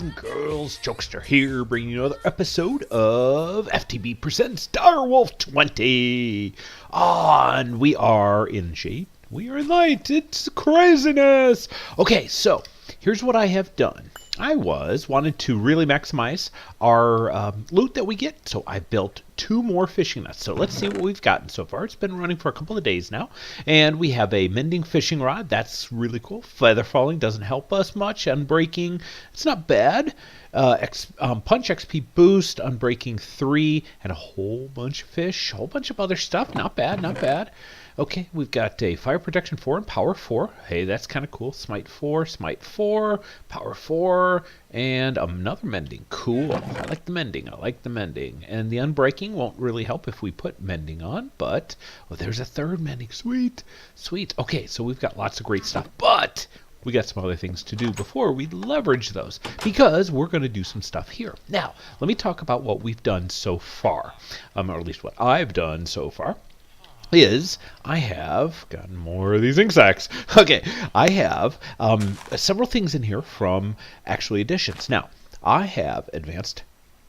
and girls, Jokester here, bringing you another episode of FTB presents Direwolf20. And we are in shade, we are in light, it's craziness. Okay, so here's what I have done. I wanted to really maximize our loot that we get, so I built 2 more fishing nets. So let's see what we've gotten so far. It's been running for a couple of days now, and we have a mending fishing rod. That's really cool. Feather falling doesn't help us much. Unbreaking, it's not bad. Punch XP boost, unbreaking 3, and a whole bunch of fish, a whole bunch of other stuff. Not bad, not bad. Okay, we've got a fire protection 4 and power 4. Hey, that's kind of cool. Smite 4, power 4, and another mending. Cool. I like the mending. I like the mending. And the unbreaking won't really help if we put mending on, but oh, there's a 3rd mending. Sweet, sweet. Okay, so we've got lots of great stuff, but we got some other things to do before we leverage those, because we're going to do some stuff here. Now, let me talk about what we've done so far, or at least what I've done so far. I have gotten more of these ink sacks. Okay, I have several things in here from actually additions. Now, I have advanced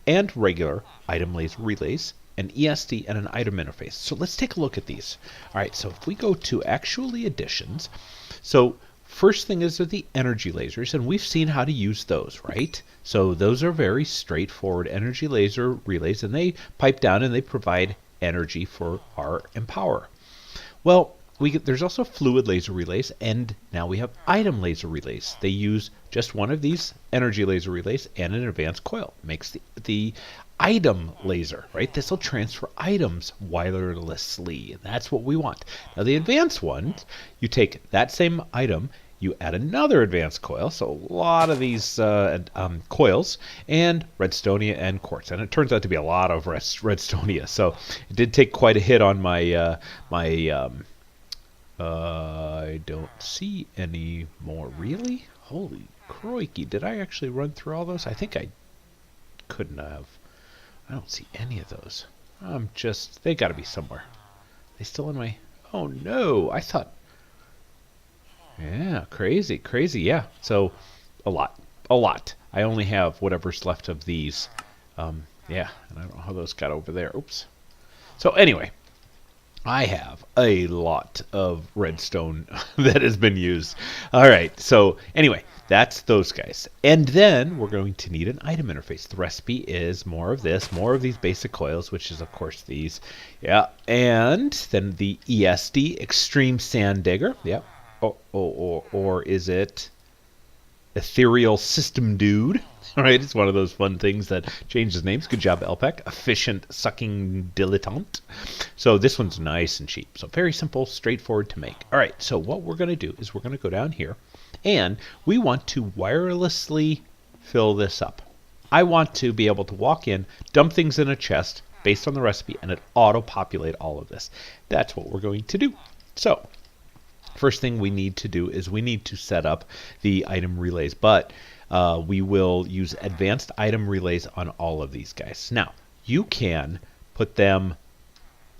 and regular item relays, an ESD, and an item interface. So let's take a look at these. All right, so if we go to actually additions, so first thing is the energy lasers, and we've seen how to use those, right? So those are very straightforward energy laser relays, and they pipe down and they provide energy for our empower. Well, there's also fluid laser relays, and now we have item laser relays. They use just one of these energy laser relays and an advanced coil. Makes the item laser, right? This will transfer items wirelessly, and that's what we want. Now the advanced ones, you take that same item, you add another advanced coil, so a lot of these coils, and redstonia and quartz. And it turns out to be a lot of redstonia, so it did take quite a hit on my, I don't see any more, really? Holy crikey, did I actually run through all those? I think I couldn't have. I don't see any of those. They gotta be somewhere. They still in my, oh no, I thought, yeah, crazy, yeah. So, a lot. I only have whatever's left of these. Yeah, and I don't know how those got over there. Oops. So anyway, I have a lot of redstone that has been used. All right, so anyway, that's those guys. And then we're going to need an item interface. The recipe is more of this, more of these basic coils, which is, of course, these. Yeah, and then the ESD, Extreme Sand Digger. Yep. Or is it Ethereal System Dude? All right, it's one of those fun things that changes names. Good job, Elpec. Efficient Sucking Dilettante. So this one's nice and cheap. So very simple, straightforward to make. All right, so what we're going to do is we're going to go down here, and we want to wirelessly fill this up. I want to be able to walk in, dump things in a chest based on the recipe, and it auto-populate all of this. That's what we're going to do. So first thing we need to do is we need to set up the item relays, but we will use advanced item relays on all of these guys. Now, you can put them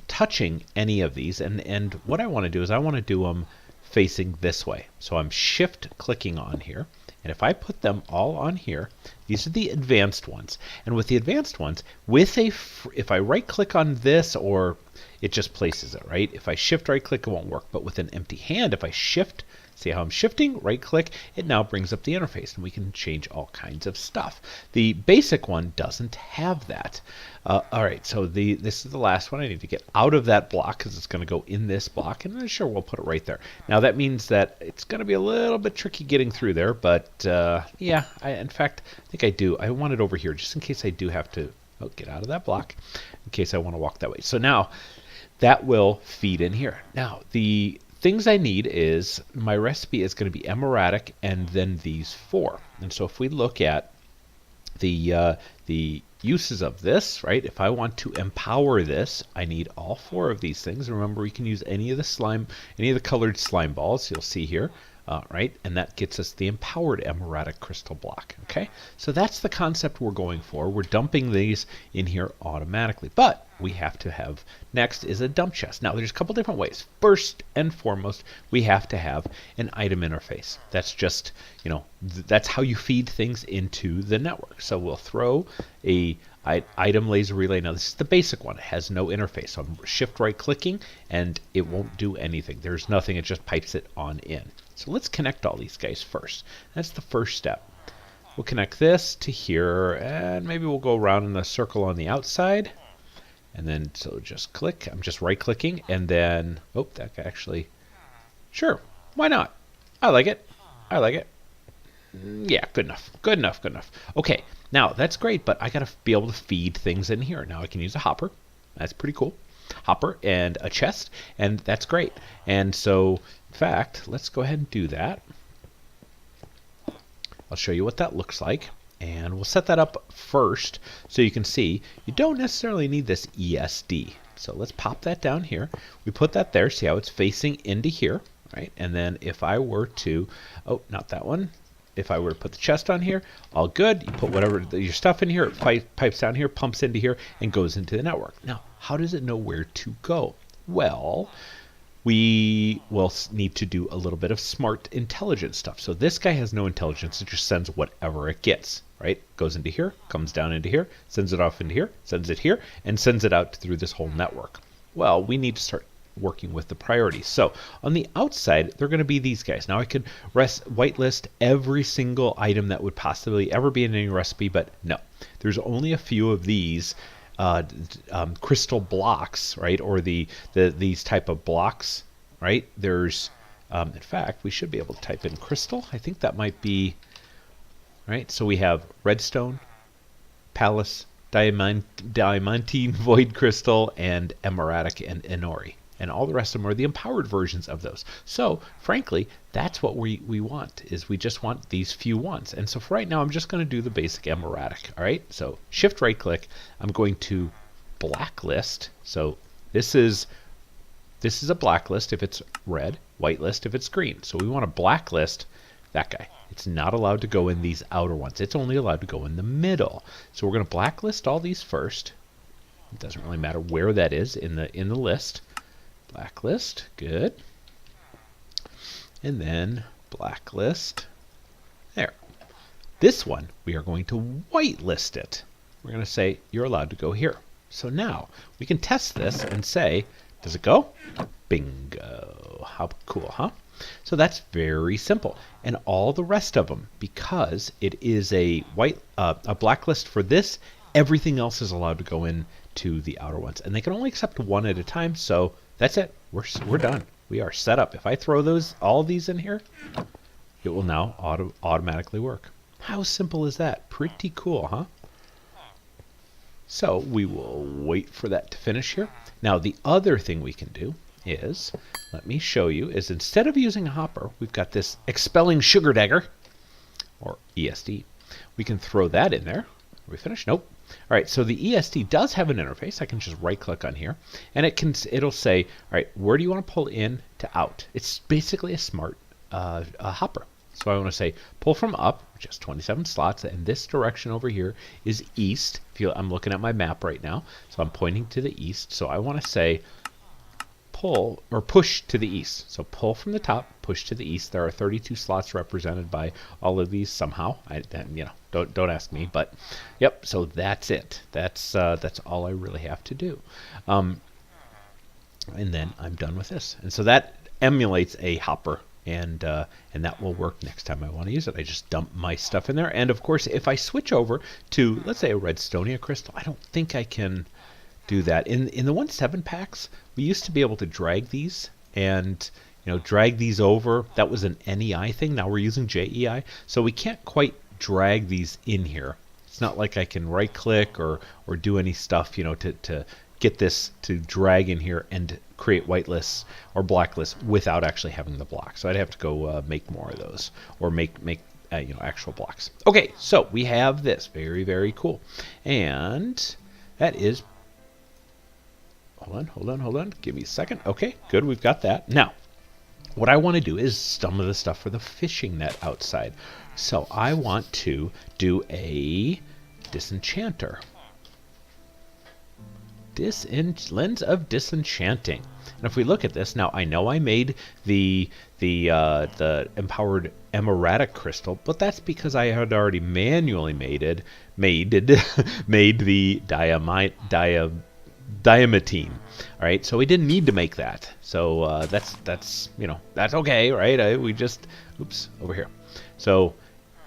touching any of these, and what I want to do is I want to do them facing this way. So I'm shift clicking on here, and if I put them all on here, these are the advanced ones. And with the advanced ones, if I right click on this, or it just places it, right? If I shift right click, it won't work. But with an empty hand, if I shift, see how I'm shifting, right click, it now brings up the interface, and we can change all kinds of stuff. The basic one doesn't have that. All right, so this is the last one. I need to get out of that block because it's going to go in this block, and I'm sure we'll put it right there. Now that means that it's going to be a little bit tricky getting through there, but yeah, in fact, I think I do. I want it over here just in case I do have to get out of that block, in case I want to walk that way. So now that will feed in here. Now the things I need is, my recipe is going to be emeradic and then these 4. And so if we look at the uses of this, right? If I want to empower this, I need all 4 of these things. Remember, we can use any of the colored slime balls you'll see here. right? And that gets us the empowered emeradic crystal block, okay? So that's the concept we're going for. We're dumping these in here automatically, but we have to have, next is a dump chest. Now, there's a couple different ways. First and foremost, we have to have an item interface. That's just, you know, that's how you feed things into the network. So we'll throw a item laser relay. Now this is the basic one. It has no interface. So I'm shift right clicking and it won't do anything. There's nothing. It just pipes it on in. So let's connect all these guys first. That's the first step. We'll connect this to here and maybe we'll go around in a circle on the outside. And then so just click. I'm just right clicking and then, oh, that actually, sure. Why not? I like it. I like it. Yeah, good enough. Good enough. Good enough. Okay, now that's great, but I got to be able to feed things in here. Now I can use a hopper. That's pretty cool. Hopper and a chest, and that's great. And so, in fact, let's go ahead and do that. I'll show you what that looks like, and we'll set that up first so you can see you don't necessarily need this ESD. So let's pop that down here. We put that there. See how it's facing into here, right? And then if I were to, oh, not that one. If I were to put the chest on here, all good. You put whatever your stuff in here, it pipes down here, pumps into here, and goes into the network. Now, how does it know where to go? Well, we will need to do a little bit of smart intelligence stuff. So this guy has no intelligence. It just sends whatever it gets, right? Goes into here, comes down into here, sends it off into here, sends it here, and sends it out through this whole network. Well, we need to start working with the priorities. So on the outside, they're going to be these guys. Now I could whitelist every single item that would possibly ever be in any recipe, but no. There's only a few of these crystal blocks, right? Or these type of blocks, right? There's, in fact, we should be able to type in crystal. I think that might be, right? So we have redstone, palace, diamantine, void crystal, and emeradic and enori. And all the rest of them are the empowered versions of those. So, frankly, that's what we want, is we just want these few ones. And so for right now, I'm just going to do the basic emeradic, all right? So shift right click, I'm going to blacklist. So this is a blacklist if it's red, whitelist if it's green. So we want to blacklist that guy. It's not allowed to go in these outer ones. It's only allowed to go in the middle. So we're going to blacklist all these first. It doesn't really matter where that is in the list. Blacklist, good. And then blacklist. There. This one, we are going to whitelist it. We're going to say, you're allowed to go here. So now, we can test this and say, does it go? Bingo. How cool, huh? So that's very simple. And all the rest of them, because it is a blacklist for this, everything else is allowed to go in to the outer ones. And they can only accept one at a time, so that's it. We're done. We are set up. If I throw all of these in here, it will now automatically work. How simple is that? Pretty cool, huh? So we will wait for that to finish here. Now the other thing we can do is, let me show you, is instead of using a hopper, we've got this expelling sugar dagger, or ESD. We can throw that in there. Are we finished? Nope. All right, so the ESD does have an interface. I can just right click on here and it'll say, all right, where do you want to pull in to out? It's basically a smart hopper. So I want to say pull from up, just 27 slots, and this direction over here is east. I'm looking at my map right now, so I'm pointing to the east. So I want to say pull or push to the east. So pull from the top, push to the east. There are 32 slots represented by all of these somehow. Don't ask me, but yep. So that's it. That's all I really have to do, and then I'm done with this. And so that emulates a hopper, and that will work next time I want to use it. I just dump my stuff in there, and of course, if I switch over to, let's say, a redstonia crystal, I don't think I can do that. In the 1.7 packs, we used to be able to drag these and drag these over. That was an NEI thing. Now we're using JEI, so we can't quite drag these in here. It's not like I can right click or do any stuff to get this to drag in here and create whitelists or blacklists without actually having the block. So I'd have to go make more of those or make actual blocks. Okay, so we have this. Very, very cool. And that is, hold on. Give me a second. Okay, good. We've got that. Now, what I want to do is some of the stuff for the fishing net outside. So I want to do a disenchanter. Lens of disenchanting. And if we look at this now, I know I made the empowered emerald crystal, but that's because I had already manually made the diamantine. All right, so we didn't need to make that. So that's that's okay, right? We just oops over here. So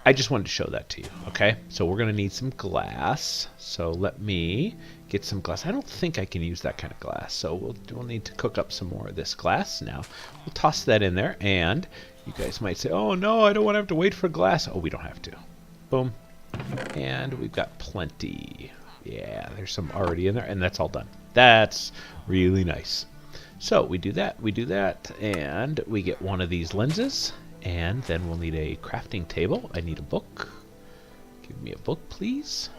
I just wanted to show that to you. Okay, so we're gonna need some glass. So let me get some glass. I don't think I can use that kind of glass, so we'll need to cook up some more of this glass now. We'll toss that in there, and you guys might say, oh no, I don't want to have to wait for glass. Oh, we don't have to. Boom. And we've got plenty. Yeah, there's some already in there, and that's all done. That's really nice. So we do that, and we get one of these lenses, and then we'll need a crafting table. I need a book. Give me a book, please.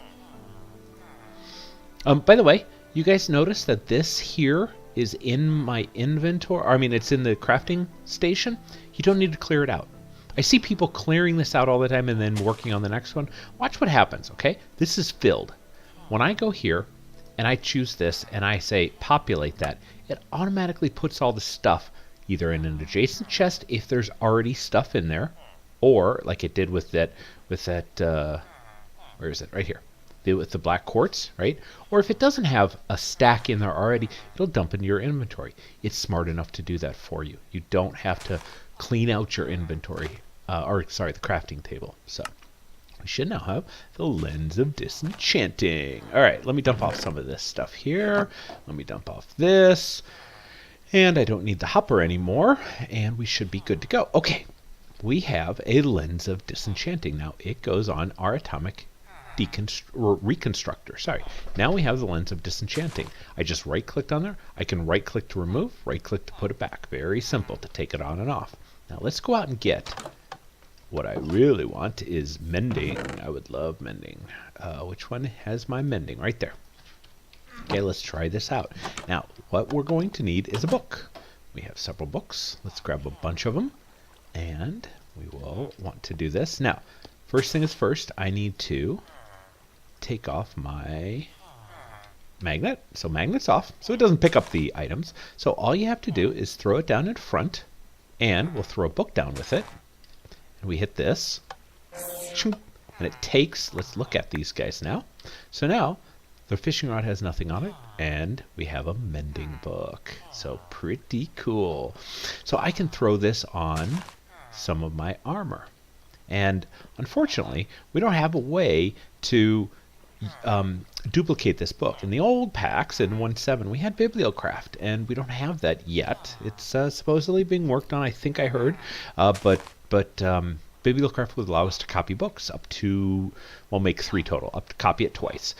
By the way, you guys notice that this here is in my inventory. I mean, it's in the crafting station. You don't need to clear it out. I see people clearing this out all the time and then working on the next one. Watch what happens, okay? This is filled. When I go here and I choose this and I say populate that, it automatically puts all the stuff either in an adjacent chest if there's already stuff in there, or like it did with that where is it? Right here. With the black quartz, right? Or if it doesn't have a stack in there already, it'll dump into your inventory. It's smart enough to do that for you. You don't have to clean out your inventory, the crafting table. So we should now have the lens of disenchanting. All right, let me dump off some of this stuff here. Let me dump off this. And I don't need the hopper anymore, and we should be good to go. Okay, we have a lens of disenchanting. Now it goes on our atomic reconstructor. Sorry. Now we have the lens of disenchanting. I just right-clicked on there. I can right-click to remove, right-click to put it back. Very simple to take it on and off. Now let's go out and get what I really want is mending. I would love mending. Which one has my mending? Right there. Okay, let's try this out. Now, what we're going to need is a book. We have several books. Let's grab a bunch of them, and we will want to do this. Now, first thing is first, I need to take off my magnet. So magnet's off, so it doesn't pick up the items. So all you have to do is throw it down in front, and we'll throw a book down with it. And we hit this, and it takes, let's look at these guys now. So now, the fishing rod has nothing on it, and we have a mending book. So pretty cool. So I can throw this on some of my armor. And unfortunately, we don't have a way to duplicate this book. In the old packs in 1.7, we had Bibliocraft, and we don't have that yet. It's supposedly being worked on, I think I heard, but Bibliocraft would allow us to copy books up to, well, make 3 total, up to copy it twice.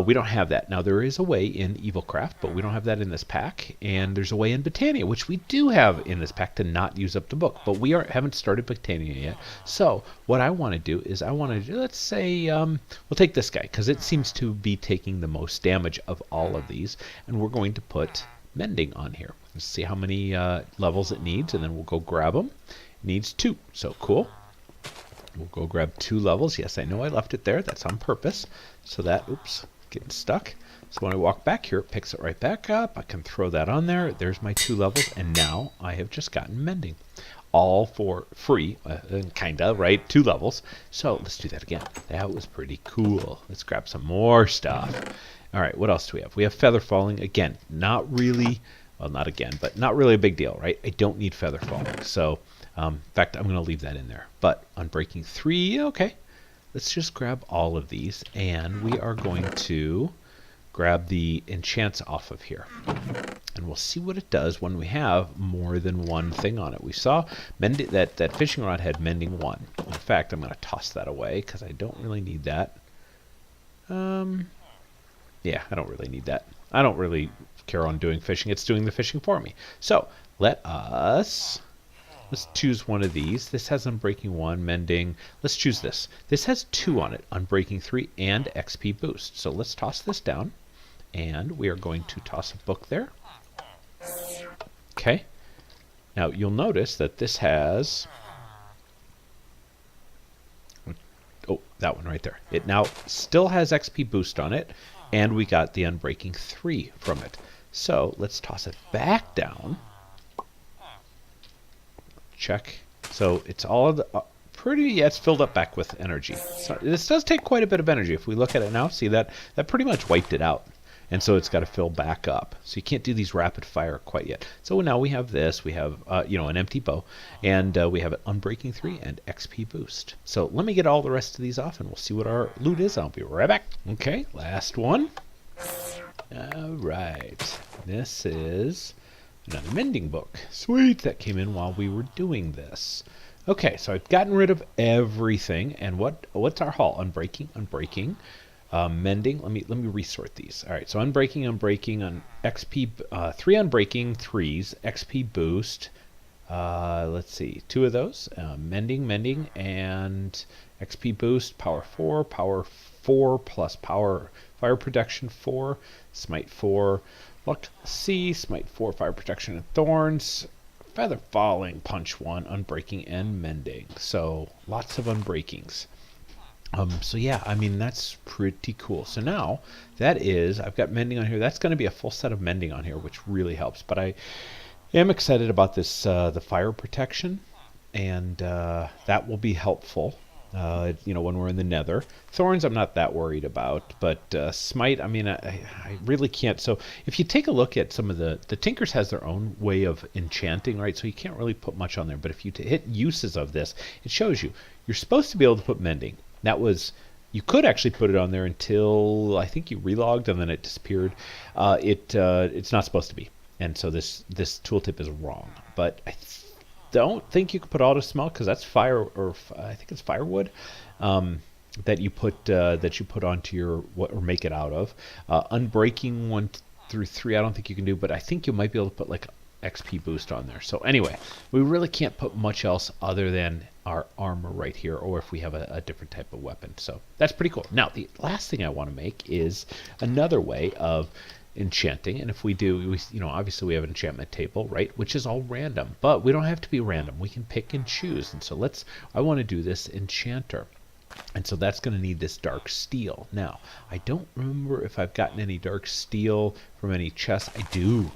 We don't have that. Now, there is a way in Evilcraft, but we don't have that in this pack. And there's a way in Botania, which we do have in this pack to not use up the book. But we haven't started Botania yet. So what I want to do is let's say, we'll take this guy, because it seems to be taking the most damage of all of these. And we're going to put Mending on here. Let's see how many levels it needs, and then we'll go grab them. It needs 2, so cool. We'll go grab 2 levels. Yes, I know I left it there. That's on purpose. So that, oops, getting stuck. So when I walk back here, it picks it right back up. I can throw that on there. There's my 2 levels. And now I have just gotten Mending. All for free, kinda, right? 2 levels. So let's do that again. That was pretty cool. Let's grab some more stuff. All right, what else do we have? We have Feather Falling. Again, not really, well, not again, but not really a big deal, right? I don't need Feather Falling. So in fact, I'm going to leave that in there. But Unbreaking 3, okay. Let's just grab all of these, and we are going to grab the enchants off of here. And we'll see what it does when we have more than one thing on it. We saw that fishing rod had Mending 1. In fact, I'm going to toss that away because I don't really need that. Yeah, I don't really need that. I don't really care on doing fishing. It's doing the fishing for me. So let's choose one of these. This has Unbreaking 1, Mending. Let's choose this. This has 2 on it, Unbreaking 3 and XP Boost. So let's toss this down, and we are going to toss a book there. Okay. Now you'll notice that this has, oh, that one right there. It now still has XP boost on it, and we got the Unbreaking 3 from it. So let's toss it back down. Check. So it's all the, yeah, it's filled up back with energy. So this does take quite a bit of energy. If we look at it now, see that pretty much wiped it out. And so it's got to fill back up. So you can't do these rapid fire quite yet. So now we have this. We have an empty bow, and we have an Unbreaking 3 and XP boost. So let me get all the rest of these off, and we'll see what our loot is. I'll be right back. Okay, last one. All right. This is another Mending Book. Sweet, that came in while we were doing this. Okay, so I've gotten rid of everything, and what's our haul? Unbreaking, mending. Let me resort these. All right, so unbreaking on XP, 3 unbreaking 3s, XP boost. Let's see, 2 of those. Mending, and XP boost. Power 4 plus power fire protection 4, smite 4, luck C, smite 4, fire protection and thorns. Feather falling, punch 1, unbreaking and mending. So lots of unbreakings. So yeah, I mean, that's pretty cool. So now that is, I've got mending on here. That's going to be a full set of mending on here, which really helps. But I am excited about this, the fire protection, and that will be helpful. When we're in the nether. Thorns I'm not that worried about, but smite, I mean, I really can't. So if you take a look at some of the Tinkers has their own way of enchanting, right? So you can't really put much on there, but if you hit uses of this, it shows you. You're supposed to be able to put mending. You could actually put it on there until I think you relogged and then it disappeared. It's not supposed to be. And so this tooltip is wrong, but I don't think you can put auto smelt because that's fire, or I think it's firewood that you put onto your or make it out of. Unbreaking 1 through 3, I don't think you can do, but I think you might be able to put like XP boost on there. So anyway, we really can't put much else other than our armor right here, or if we have a different type of weapon. So that's pretty cool. Now the last thing I want to make is another way of enchanting, and if we do, obviously we have an enchantment table, right, which is all random, but we don't have to be random. We can pick and choose, and so I want to do this Enchanter, and so that's going to need this dark steel. Now I don't remember if I've gotten any dark steel from any chests. I do.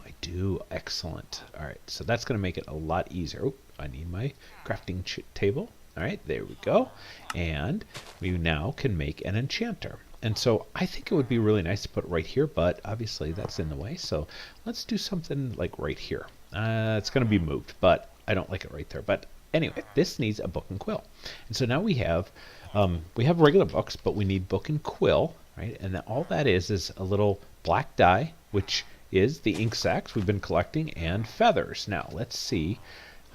Excellent. All right, so that's going to make it a lot easier. Oh, I need my crafting table. All right, there we go, and we now can make an Enchanter. And so I think it would be really nice to put right here, but obviously that's in the way. So let's do something like right here. It's going to be moved, but I don't like it right there. But anyway, this needs a book and quill. And so now we have regular books, but we need book and quill, right? And all that is a little black dye, which is the ink sacs we've been collecting, and feathers. Now let's see,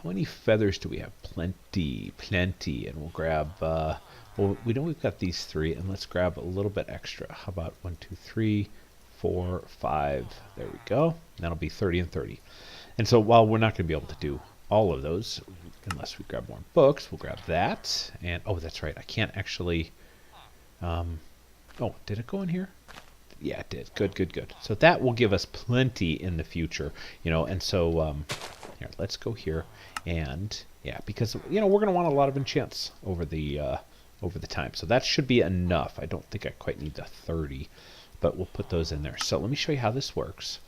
how many feathers do we have? Plenty. And we'll grab. Well, we've got these 3, and let's grab a little bit extra. How about 1, 2, 3, 4, 5? There we go. That'll be 30 and 30. And so while we're not going to be able to do all of those, unless we grab more books, we'll grab that. And oh, that's right, I can't actually. Oh, did it go in here? Yeah, it did. Good. So that will give us plenty in the future, And so here, let's go here, and yeah, because we're going to want a lot of enchants over the time. So that should be enough. I don't think I quite need the 30, but we'll put those in there. So let me show you how this works.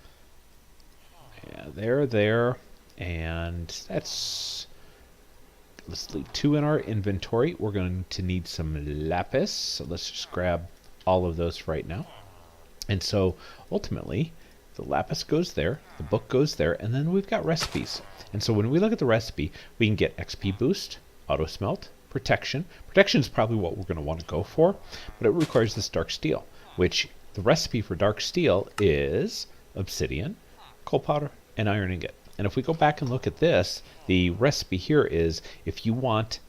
Yeah, there, and let's leave 2 in our inventory. We're going to need some lapis, so let's just grab all of those right now. And so ultimately, the lapis goes there, the book goes there, and then we've got recipes. And so when we look at the recipe, we can get XP boost, auto smelt, protection. Protection is probably what we're going to want to go for, but it requires this dark steel, which the recipe for dark steel is obsidian, coal powder, and iron ingot. And if we go back and look at this, the recipe here is if you want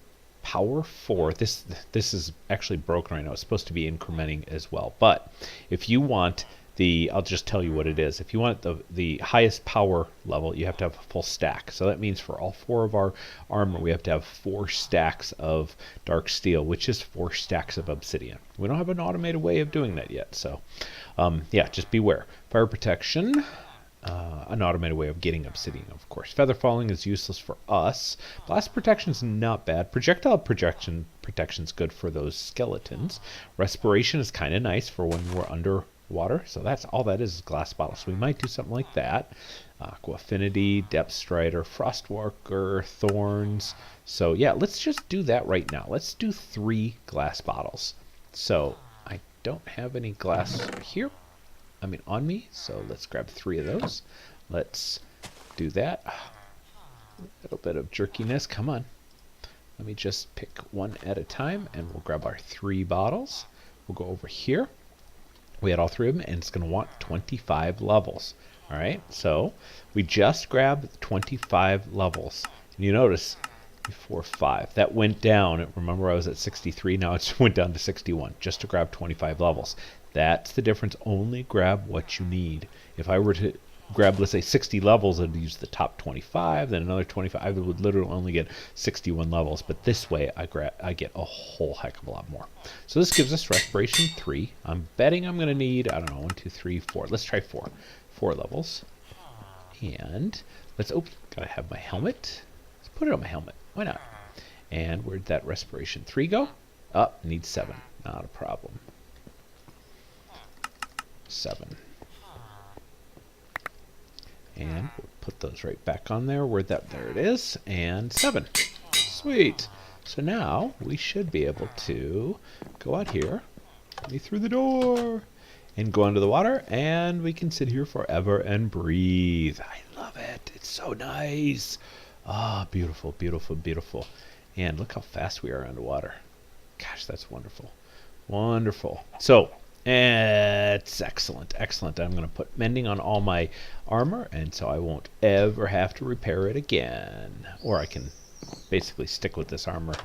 power 4, this is actually broken right now. It's supposed to be incrementing as well, but if you want I'll just tell you what it is. If you want the highest power level, you have to have a full stack. So that means for all 4 of our armor, we have to have 4 stacks of dark steel, which is 4 stacks of obsidian. We don't have an automated way of doing that yet. So yeah, just beware. Fire protection. an automated way of getting obsidian, of course. Feather falling is useless for us. Blast protection's not bad. Projectile protection's good for those skeletons. Respiration is kind of nice for when we're underwater. So that's all that is glass bottles. So we might do something like that. Aqua Affinity, Depth Strider, Frostwalker, Thorns. So yeah, let's just do that right now. Let's do 3 glass bottles. So I don't have any glass here. I mean on me, so let's grab 3 of those. Let's do that. A little bit of jerkiness, come on. Let me just pick one at a time, and we'll grab our 3 bottles. We'll go over here. We had all 3 of them, and it's going to want 25 levels. All right, so we just grabbed 25 levels. And you notice 4, 5. That went down. Remember, I was at 63. Now it went down to 61 just to grab 25 levels. That's the difference. Only grab what you need. If I were to grab, let's say, 60 levels, I'd use the top 25, then another 25. I would literally only get 61 levels. But this way, I get a whole heck of a lot more. So this gives us Respiration 3. I'm betting I'm going to need, I don't know, 1, 2, 3, 4. Let's try 4. 4 levels. And let's, oops, gotta have my helmet. Let's put it on my helmet. Why not? And where'd that Respiration 3 go? Up, needs 7. Not a problem. 7. And we'll put those right back on there. There it is. And 7. Sweet. So now we should be able to go out here. Let me through the door. And go under the water. And we can sit here forever and breathe. I love it. It's so nice. Ah, beautiful, beautiful, beautiful. And look how fast we are underwater. Gosh, that's wonderful. Wonderful. So, it's excellent, excellent. I'm going to put mending on all my armor, and so I won't ever have to repair it again. Or I can basically stick with this armor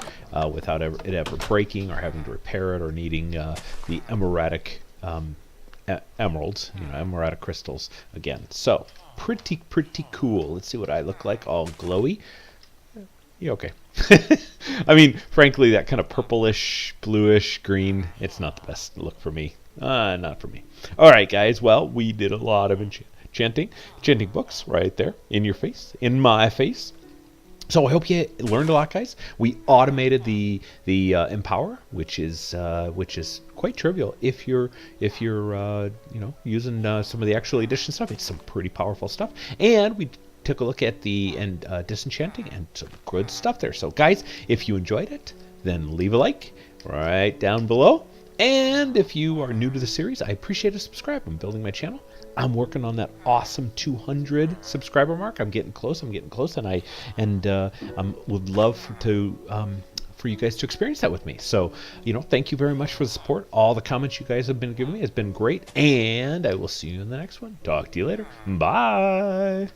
without it ever breaking or having to repair it or needing the emeradic emeralds, emeradic crystals again. So, pretty cool. Let's see what I look like, all glowy. Yeah, okay. I mean, frankly, that kind of purplish, bluish, green, it's not the best look for me. Not for me. All right, guys. Well, we did a lot of enchanting books right there in your face, in my face. So I hope you learned a lot, guys. We automated the Empower, which is quite trivial if you're using some of the actual edition stuff. It's some pretty powerful stuff, and we took a look at the disenchanting and some good stuff there. So guys, if you enjoyed it, then leave a like right down below. And if you are new to the series, I appreciate a subscribe. I'm building my channel. I'm working on that awesome 200 subscriber mark. I'm getting close. And I would love for you guys to experience that with me. So, thank you very much for the support. All the comments you guys have been giving me has been great. And I will see you in the next one. Talk to you later. Bye.